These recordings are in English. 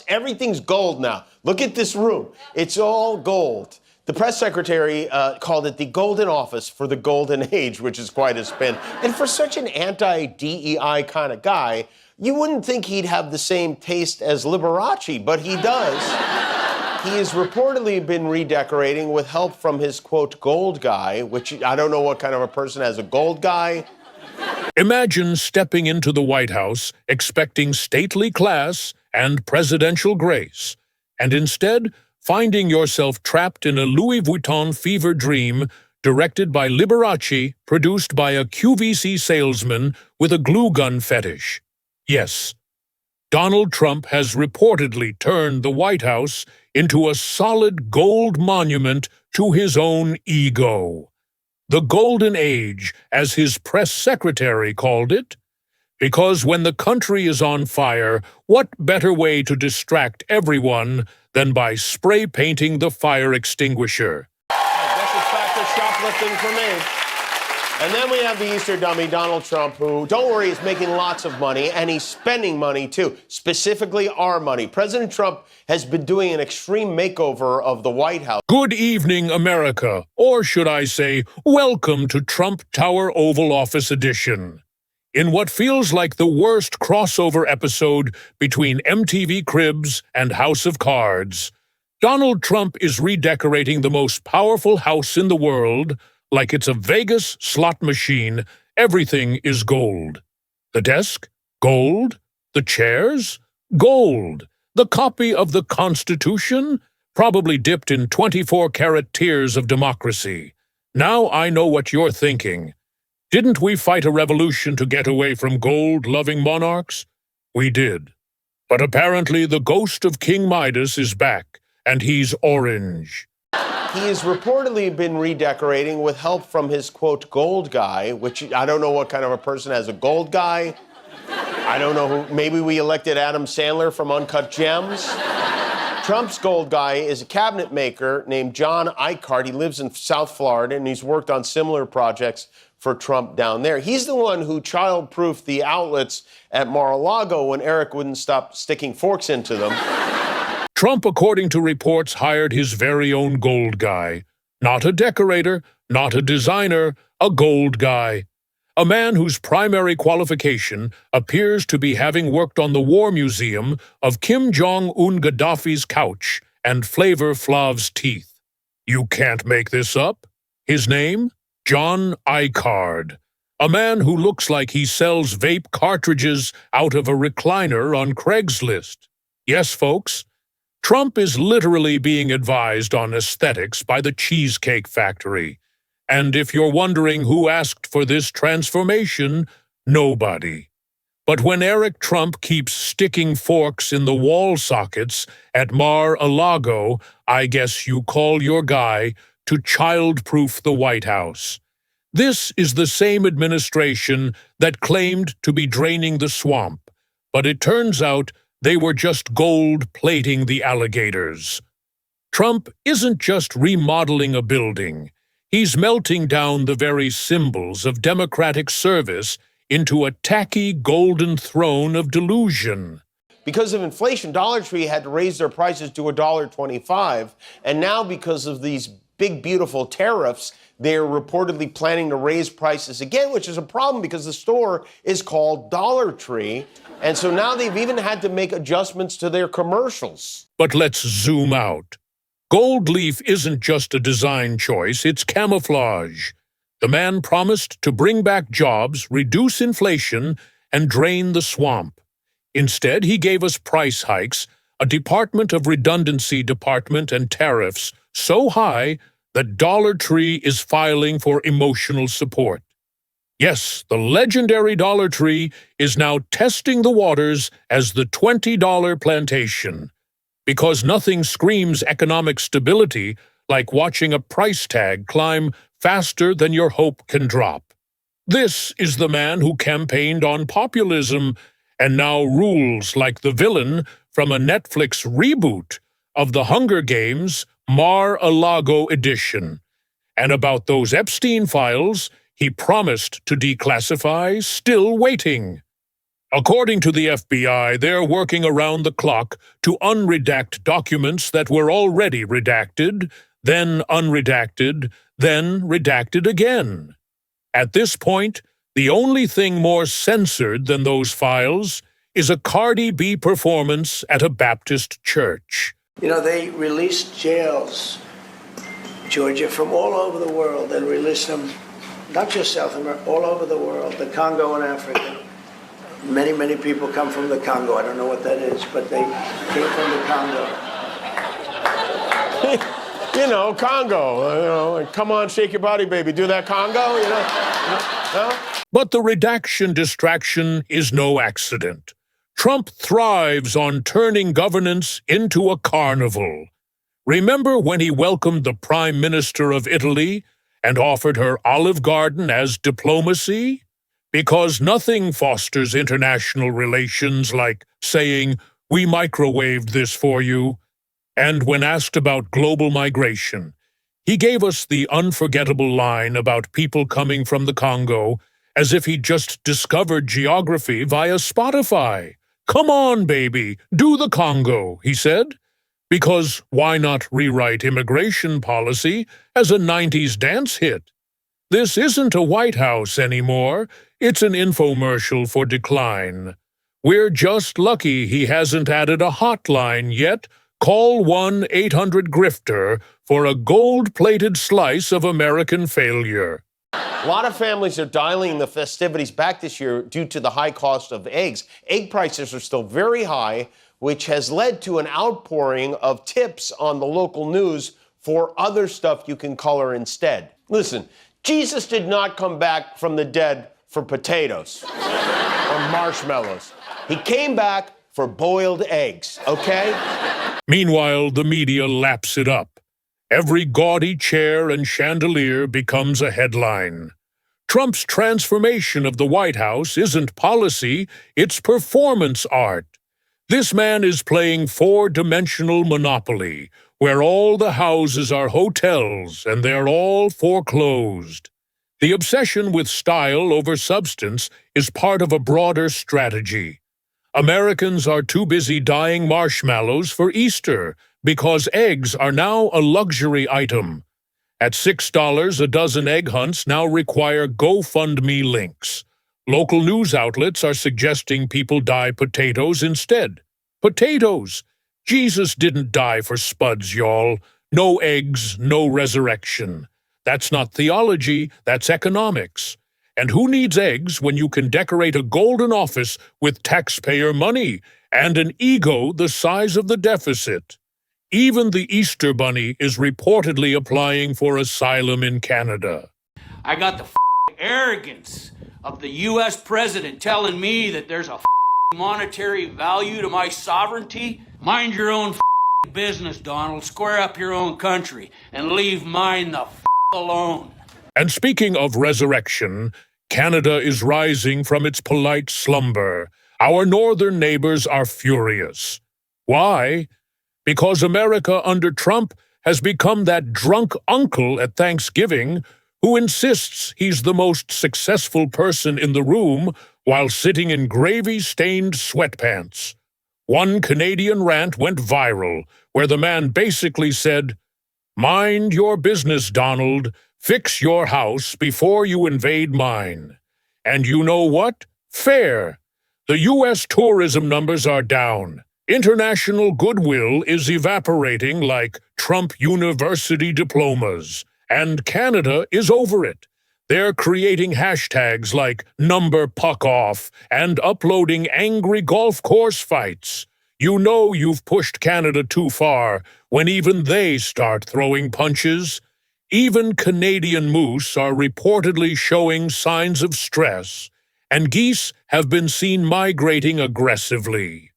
Everything's gold now. Look at this room. It's all gold. The press secretary called it the golden office for the golden age, which is quite a spin. And for such an anti-DEI kind of guy, you wouldn't think he'd have the same taste as Liberace, but he does. He has reportedly been redecorating with help from his, quote, gold guy, which I don't know what kind of a person has a gold guy. Imagine stepping into the White House expecting stately class and presidential grace, and instead finding yourself trapped in a Louis Vuitton fever dream directed by Liberace, produced by a QVC salesman with a glue gun fetish. Yes, Donald Trump has reportedly turned the White House into a solid gold monument to his own ego. The Golden Age, as his press secretary called it, because when the country is on fire, what better way to distract everyone than by spray painting the fire extinguisher? I guess it's back to shoplifting for me. And then we have the Easter dummy, Donald Trump, who, don't worry, is making lots of money, and he's spending money, too, specifically our money. President Trump has been doing an extreme makeover of the White House. Good evening, America, or should I say, welcome to Trump Tower Oval Office edition. In what feels like the worst crossover episode between MTV Cribs and House of Cards, Donald Trump is redecorating the most powerful house in the world like it's a Vegas slot machine. Everything is gold. The desk? Gold. The chairs? Gold. The copy of the Constitution? Probably dipped in 24-karat tears of democracy. Now I know what you're thinking. Didn't we fight a revolution to get away from gold-loving monarchs? We did. But apparently the ghost of King Midas is back, and he's orange. He has reportedly been redecorating with help from his, quote, gold guy, which I don't know what kind of a person has a gold guy. I don't know who. Maybe we elected Adam Sandler from Uncut Gems. Trump's gold guy is a cabinet maker named John Eichhardt. He lives in South Florida, and he's worked on similar projects for Trump down there. He's the one who child-proofed the outlets at Mar-a-Lago when Eric wouldn't stop sticking forks into them. Trump, according to reports, hired his very own gold guy. Not a decorator, not a designer, a gold guy. A man whose primary qualification appears to be having worked on the War Museum of Kim Jong-un Gaddafi's couch and Flavor Flav's teeth. You can't make this up. His name? John Eichhardt. A man who looks like he sells vape cartridges out of a recliner on Craigslist. Yes, folks. Trump is literally being advised on aesthetics by the Cheesecake Factory. And if you're wondering who asked for this transformation, nobody. But when Eric Trump keeps sticking forks in the wall sockets at Mar-a-Lago, I guess you call your guy to child-proof the White House. This is the same administration that claimed to be draining the swamp, but it turns out they were just gold-plating the alligators. Trump isn't just remodeling a building. He's melting down the very symbols of democratic service into a tacky golden throne of delusion. Because of inflation, Dollar Tree had to raise their prices to $1.25, and now because of these big, beautiful tariffs, they're reportedly planning to raise prices again, which is a problem because the store is called Dollar Tree. And so now they've even had to make adjustments to their commercials. But let's zoom out. Gold leaf isn't just a design choice, it's camouflage. The man promised to bring back jobs, reduce inflation, and drain the swamp. Instead, he gave us price hikes, a Department of Redundancy department, and tariffs so high that Dollar Tree is filing for emotional support. Yes, the legendary Dollar Tree is now testing the waters as the $20 plantation, because nothing screams economic stability like watching a price tag climb faster than your hope can drop. This is the man who campaigned on populism and now rules like the villain from a Netflix reboot of The Hunger Games, Mar-a-Lago edition. And about those Epstein files he promised to declassify, still waiting. According to the FBI, they're working around the clock to unredact documents that were already redacted, then unredacted, then redacted again. At this point, the only thing more censored than those files is a Cardi B performance at a Baptist church. You know, they released jails, Georgia, from all over the world, and released them, not just South America, all over the world, the Congo and Africa. Many, many people come from the Congo. I don't know what that is, but they came from the Congo. You know, Congo, you know, like, come on, shake your body, baby, do that Congo, you know? No? But the redaction distraction is no accident. Trump thrives on turning governance into a carnival. Remember when he welcomed the Prime Minister of Italy and offered her Olive Garden as diplomacy? Because nothing fosters international relations like saying, "We microwaved this for you." And when asked about global migration, he gave us the unforgettable line about people coming from the Congo as if he'd just discovered geography via Spotify. "Come on, baby, do the Congo," he said. Because why not rewrite immigration policy as a 90s dance hit? This isn't a White House anymore. It's an infomercial for decline. We're just lucky he hasn't added a hotline yet. Call 1-800-GRIFTER for a gold-plated slice of American failure. A lot of families are dialing the festivities back this year due to the high cost of eggs. Egg prices are still very high, which has led to an outpouring of tips on the local news for other stuff you can color instead. Listen, Jesus did not come back from the dead for potatoes or marshmallows. He came back for boiled eggs, okay? Meanwhile, the media laps it up. Every gaudy chair and chandelier becomes a headline. Trump's transformation of the White House isn't policy, it's performance art. This man is playing four-dimensional Monopoly, where all the houses are hotels and they're all foreclosed. The obsession with style over substance is part of a broader strategy. Americans are too busy dyeing marshmallows for Easter because eggs are now a luxury item. At $6 a dozen egg hunts now require GoFundMe links. Local news outlets are suggesting people dye potatoes instead. Potatoes! Jesus didn't die for spuds, y'all. No eggs, no resurrection. That's not theology, that's economics. And who needs eggs when you can decorate a golden office with taxpayer money and an ego the size of the deficit? Even the Easter Bunny is reportedly applying for asylum in Canada. I got the arrogance of the U.S. president telling me that there's a monetary value to my sovereignty. Mind your own business, Donald. Square up your own country and leave mine the alone. And speaking of resurrection, Canada is rising from its polite slumber. Our northern neighbors are furious. Why? Because America under Trump has become that drunk uncle at Thanksgiving who insists he's the most successful person in the room while sitting in gravy-stained sweatpants. One Canadian rant went viral, where the man basically said, "Mind your business, Donald. Fix your house before you invade mine." And you know what? Fair. The U.S. tourism numbers are down. International goodwill is evaporating like Trump University diplomas. And Canada is over it. They're creating hashtags like #PuckOff and uploading angry golf course fights. You know you've pushed Canada too far when even they start throwing punches. Even Canadian moose are reportedly showing signs of stress, and geese have been seen migrating aggressively.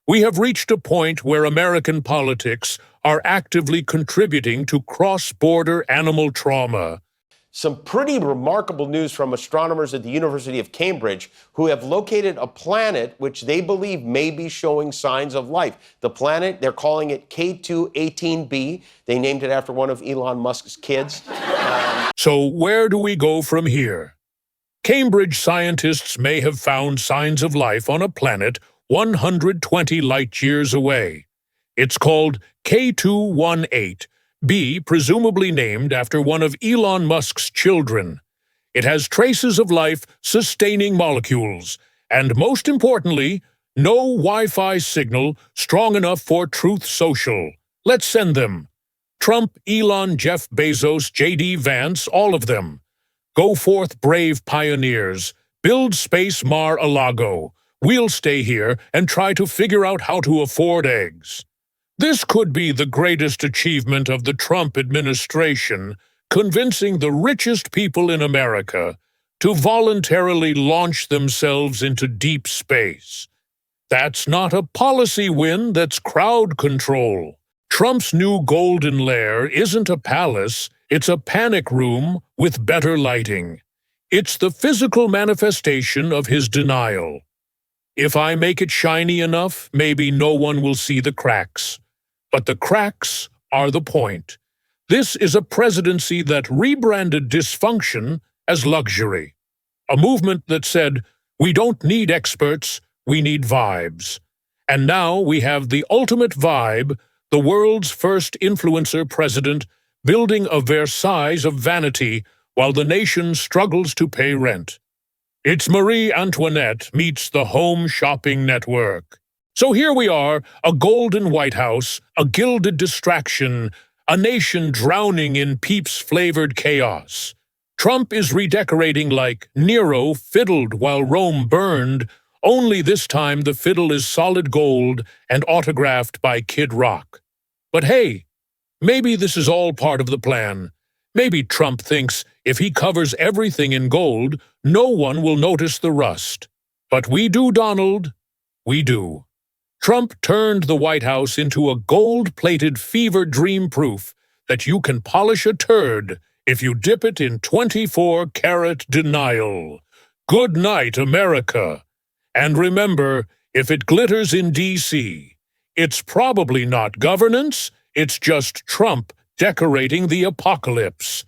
We have reached a point where American politics are actively contributing to cross-border animal trauma. Some pretty remarkable news from astronomers at the University of Cambridge who have located a planet which they believe may be showing signs of life. The planet, they're calling it K2-18b. They named it after one of Elon Musk's kids. So where do we go from here? Cambridge scientists may have found signs of life on a planet 120 light-years away. It's called K218b, presumably named after one of Elon Musk's children. It has traces of life-sustaining molecules, and most importantly, no Wi-Fi signal strong enough for Truth Social. Let's send them. Trump, Elon, Jeff Bezos, J.D. Vance, all of them. Go forth, brave pioneers. Build space Mar-a-Lago. We'll stay here and try to figure out how to afford eggs. This could be the greatest achievement of the Trump administration, convincing the richest people in America to voluntarily launch themselves into deep space. That's not a policy win, that's crowd control. Trump's new golden lair isn't a palace, it's a panic room with better lighting. It's the physical manifestation of his denial. If I make it shiny enough, maybe no one will see the cracks. But the cracks are the point. This is a presidency that rebranded dysfunction as luxury. A movement that said, we don't need experts, we need vibes. And now we have the ultimate vibe, the world's first influencer president building a Versailles of vanity while the nation struggles to pay rent. It's Marie Antoinette meets the Home Shopping Network. So here we are, a golden White House, a gilded distraction, a nation drowning in Peeps-flavored chaos. Trump is redecorating like Nero fiddled while Rome burned, only this time the fiddle is solid gold and autographed by Kid Rock. But hey, maybe this is all part of the plan. Maybe Trump thinks if he covers everything in gold, no one will notice the rust. But we do, Donald. We do. Trump turned the White House into a gold-plated fever dream proof that you can polish a turd if you dip it in 24-karat denial. Good night, America. And remember, if it glitters in D.C., it's probably not governance, it's just Trump decorating the apocalypse.